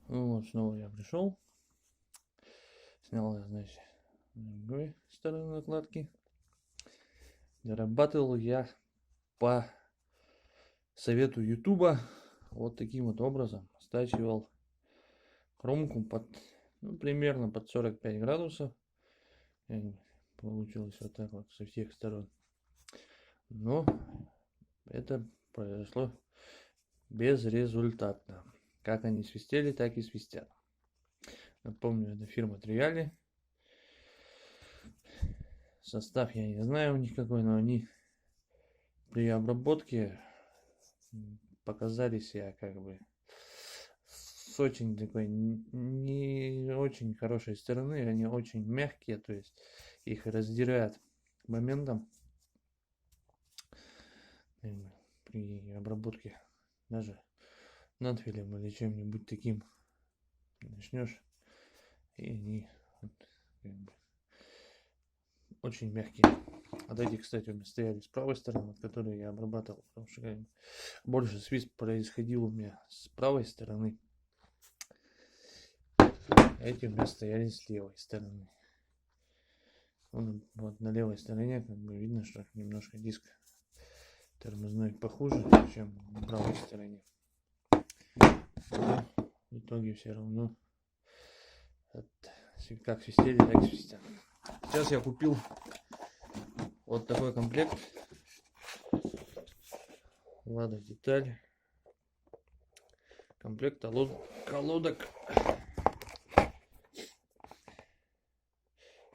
Ну вот, снова я пришел. Снял я, значит, с другой стороны накладки. Дорабатывал я по совету Ютуба вот таким вот образом. Стачивал кромку под, примерно под 45 градусов. И получилось вот так вот со всех сторон. Но это произошло безрезультатно. Как они свистели, так и свистят. Напомню, это фирма Триали. Состав я не знаю у них какой, но они при обработке показали себя как бы с очень такой не очень хорошей стороны. Они очень мягкие, то есть их раздирает моментом при обработке даже надфилем или чем-нибудь таким начнешь, и они вот, как бы, очень мягкие. Вот эти, кстати, у меня стояли с правой стороны, от которой я обрабатывал, потому что как бы, больше свист происходил у меня с правой стороны. Эти у меня стояли с левой стороны. Вот на левой стороне как бы видно, что немножко диск тормозной похуже, чем на правой стороне. Но в итоге все равно как свистели, так и свистят. Сейчас я купил вот такой комплект. Лада деталь. Комплект колодок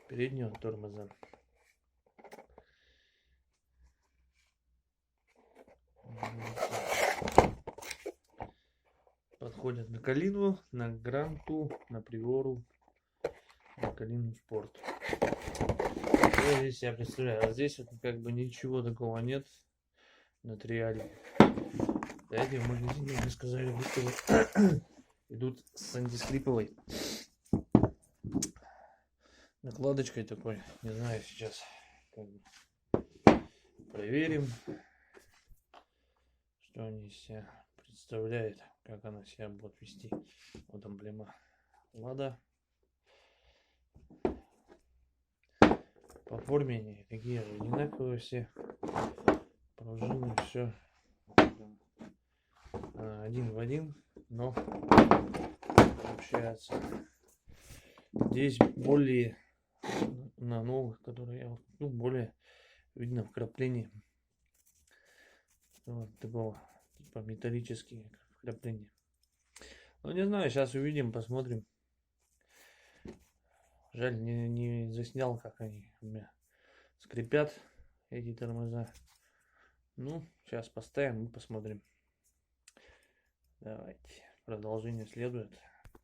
переднего тормоза. Подходят на Калину, на Гранту, на Приору, на Калину Спорт. Что здесь я представляю? А здесь вот как бы ничего такого нет на Триале. Эти в магазине мне сказали, что идут с антискриповой накладочкой такой. Не знаю, сейчас как бы проверим, что они из себя представляет, как она себя будет вести. Вот эмблема Лада. По форме они такие же одинаковые все. Пружины, все один в один, но получается здесь более на новых, которые я купил, более видно вкрапление вот такого типа металлические вкрапления. Ну не знаю, сейчас увидим, посмотрим. Жаль, не заснял, как они у меня скрипят, эти тормоза. Ну, сейчас поставим и посмотрим. Давайте, продолжение следует.